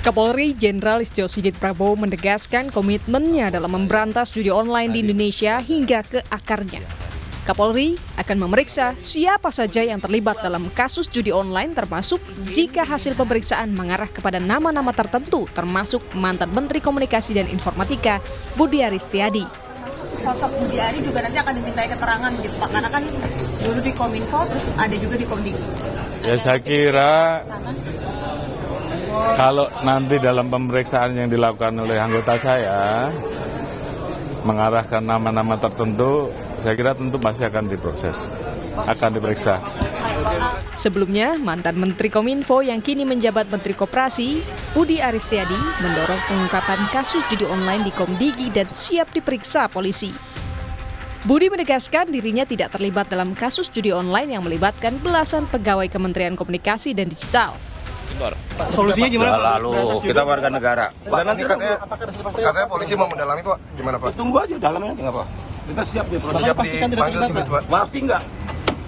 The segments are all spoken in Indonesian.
Kapolri Jenderal Listio Sigit Prabowo menegaskan komitmennya dalam memberantas judi online di Indonesia hingga ke akarnya. Kapolri akan memeriksa siapa saja yang terlibat dalam kasus judi online termasuk jika hasil pemeriksaan mengarah kepada nama-nama tertentu termasuk mantan Menteri Komunikasi dan Informatika Budi Aris Setiadi. Sosok Budi Ari juga nanti akan dimintai keterangan gitu Pak, karena kan dulu di Kominfo terus ada juga di Komdigi. Ya saya kira kalau nanti dalam pemeriksaan yang dilakukan oleh anggota saya mengarahkan nama-nama tertentu, saya kira tentu pasti akan diproses, akan diperiksa. Sebelumnya, mantan Menteri Kominfo yang kini menjabat Menteri Koperasi, Budi Aris Setiadi, mendorong pengungkapan kasus judi online di Komdigi dan siap diperiksa polisi. Budi menegaskan dirinya tidak terlibat dalam kasus judi online yang melibatkan belasan pegawai Kementerian Komunikasi dan Digital. Solusinya gimana? Lalu kita warga negara. Dan nanti katanya polisi mau mendalami Pak, gimana Pak? tunggu aja dalamnya nggak apa. Kita siap di proses. Siap Pastikan tidak dipanggil terlibat, gitu, Pak. Pak? Pasti nggak.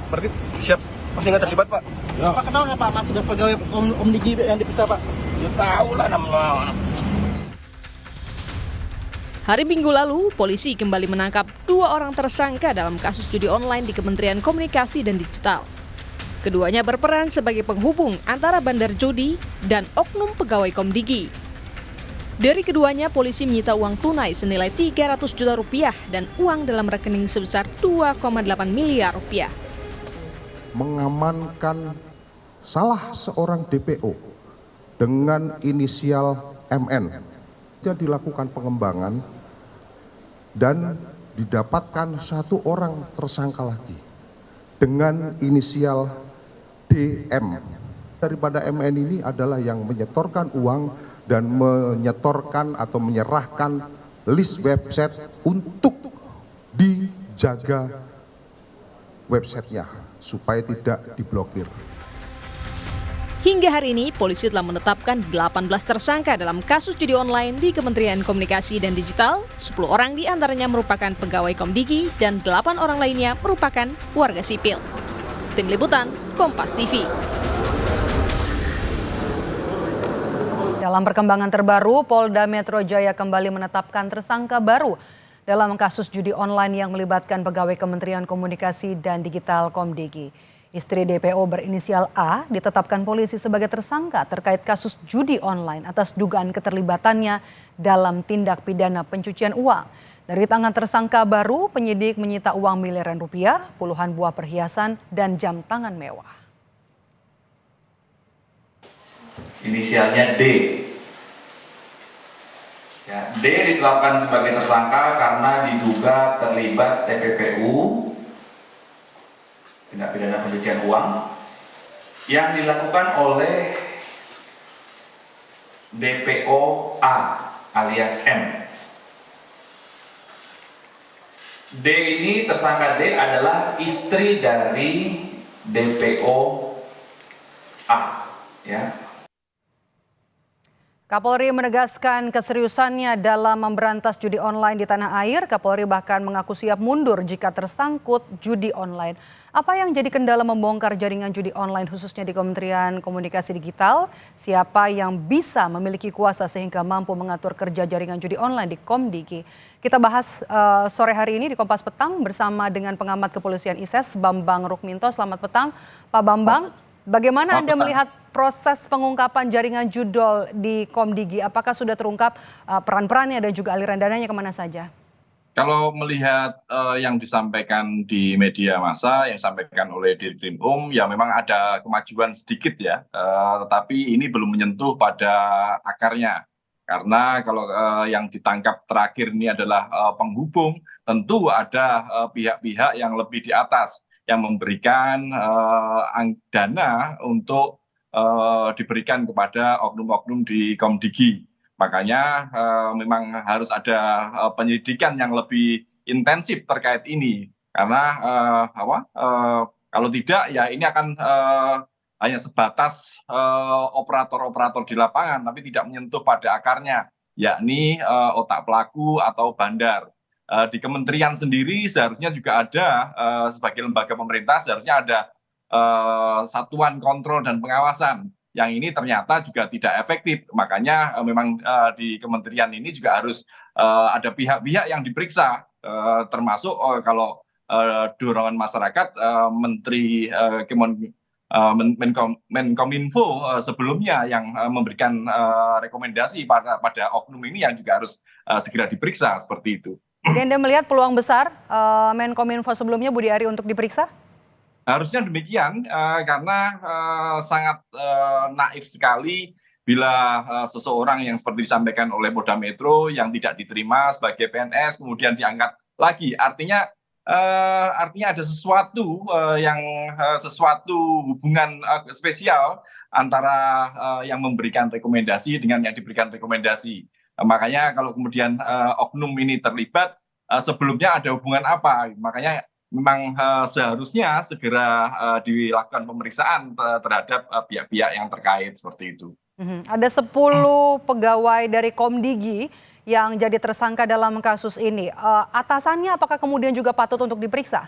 Berarti siap, pasti nggak terlibat Pak? Pak kenal nggak Pak? Mas sudah pegawai Komdigi yang dipisah Pak? Ya tahu lah namanya. Hari Minggu lalu, polisi kembali menangkap 2 orang tersangka dalam kasus judi online di Kementerian Komunikasi dan Digital. Keduanya berperan sebagai penghubung antara bandar judi dan oknum pegawai Komdigi. Dari keduanya, polisi menyita uang tunai senilai 300 juta rupiah dan uang dalam rekening sebesar 2,8 miliar rupiah. Mengamankan salah seorang DPO dengan inisial MN. Jadi dilakukan pengembangan dan didapatkan 1 orang tersangka lagi dengan inisial DM. Daripada MN ini adalah yang menyetorkan uang dan menyetorkan atau menyerahkan list website untuk dijaga websitenya supaya tidak diblokir. Hingga hari ini, polisi telah menetapkan 18 tersangka dalam kasus judi online di Kementerian Komunikasi dan Digital. 10 orang diantaranya merupakan pegawai Komdigi dan 8 orang lainnya merupakan warga sipil. Tim Liputan, Kompas TV. Dalam perkembangan terbaru, Polda Metro Jaya kembali menetapkan tersangka baru dalam kasus judi online yang melibatkan pegawai Kementerian Komunikasi dan Digital Komdigi. Istri DPO berinisial A ditetapkan polisi sebagai tersangka terkait kasus judi online atas dugaan keterlibatannya dalam tindak pidana pencucian uang. Dari tangan tersangka baru, penyidik menyita uang miliaran rupiah, puluhan buah perhiasan, dan jam tangan mewah. Inisialnya D. Ya, D ditetapkan sebagai tersangka karena diduga terlibat TPPU, tindak pidana pencucian uang, yang dilakukan oleh DPO A alias M. D ini, tersangka D adalah istri dari DPO A, ya. Kapolri menegaskan keseriusannya dalam memberantas judi online di tanah air. Kapolri bahkan mengaku siap mundur jika tersangkut judi online. Apa yang jadi kendala membongkar jaringan judi online khususnya di Kementerian Komunikasi Digital? Siapa yang bisa memiliki kuasa sehingga mampu mengatur kerja jaringan judi online di Komdigi? Kita bahas sore hari ini di Kompas Petang bersama dengan pengamat kepolisian ISES Bambang Rukminto. Selamat petang, Pak Bambang. Bagaimana Anda melihat proses pengungkapan jaringan judol di Komdigi? Apakah sudah terungkap peran-perannya dan juga aliran dananya kemana saja? Kalau melihat yang disampaikan di media massa, yang disampaikan oleh Dirkrim ya memang ada kemajuan sedikit ya, tetapi ini belum menyentuh pada akarnya. Karena kalau yang ditangkap terakhir ini adalah penghubung, tentu ada pihak-pihak yang lebih di atas yang memberikan dana untuk diberikan kepada oknum-oknum di Komdigi. Makanya memang harus ada penyelidikan yang lebih intensif terkait ini. Karena kalau tidak ya ini akan hanya sebatas operator-operator di lapangan, tapi tidak menyentuh pada akarnya, yakni otak pelaku atau bandar. Di kementerian sendiri seharusnya juga ada, sebagai lembaga pemerintah seharusnya ada satuan kontrol dan pengawasan yang ini ternyata juga tidak efektif. Makanya memang di kementerian ini juga harus ada pihak-pihak yang diperiksa, termasuk kalau dorongan masyarakat, Menteri Menkominfo sebelumnya yang memberikan rekomendasi pada oknum ini yang juga harus segera diperiksa seperti itu. Jadi Anda melihat peluang besar Menkominfo sebelumnya Budi Ari untuk diperiksa? Harusnya demikian, karena sangat naif sekali bila seseorang yang seperti disampaikan oleh Polda Metro yang tidak diterima sebagai PNS kemudian diangkat lagi. Artinya ada sesuatu sesuatu hubungan spesial antara yang memberikan rekomendasi dengan yang diberikan rekomendasi. Makanya kalau kemudian oknum ini terlibat, sebelumnya ada hubungan apa? Makanya memang seharusnya segera dilakukan pemeriksaan terhadap pihak-pihak yang terkait seperti itu. Ada 10 pegawai dari Komdigi yang jadi tersangka dalam kasus ini. Atasannya apakah kemudian juga patut untuk diperiksa?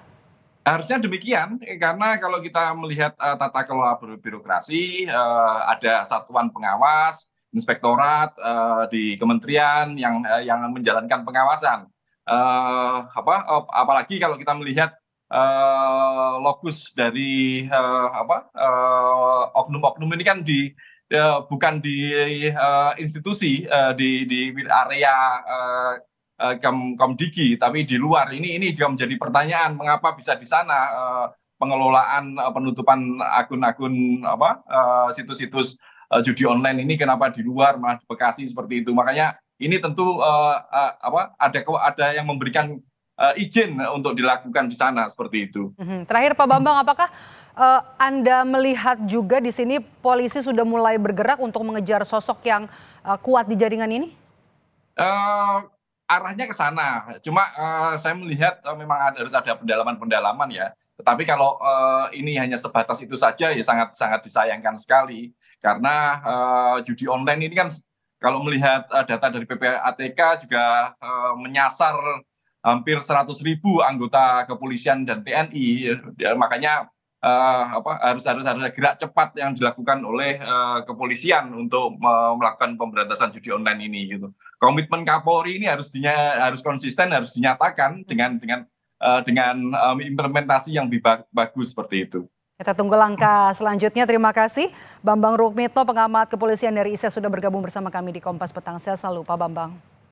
Harusnya demikian, karena kalau kita melihat tata kelola birokrasi, ada satuan pengawas, inspektorat di kementerian yang menjalankan pengawasan. Apalagi kalau kita melihat lokus dari oknum-oknum ini kan bukan di institusi di area Komdigi, tapi di luar. Ini juga menjadi pertanyaan mengapa bisa di sana pengelolaan penutupan akun-akun situs-situs judi online ini kenapa di luar malah di Bekasi seperti itu. Makanya ini tentu ada yang memberikan izin untuk dilakukan di sana seperti itu. Terakhir Pak Bambang, apakah Anda melihat juga di sini polisi sudah mulai bergerak untuk mengejar sosok yang kuat di jaringan ini? Arahnya ke sana. Cuma saya melihat memang harus ada pendalaman-pendalaman ya. Tetapi kalau ini hanya sebatas itu saja ya sangat disayangkan sekali. Karena judi online ini kan kalau melihat data dari PPATK juga menyasar hampir 100.000 anggota kepolisian dan TNI. Makanya harus gerak cepat yang dilakukan oleh kepolisian untuk melakukan pemberantasan judi online ini gitu. Komitmen Kapolri ini harus konsisten, harus dinyatakan dengan implementasi yang lebih bagus seperti itu. Kita tunggu langkah selanjutnya. Terima kasih Bambang Rukmito, pengamat kepolisian dari ISES sudah bergabung bersama kami di Kompas Petang. Sehat selalu Pak Bambang.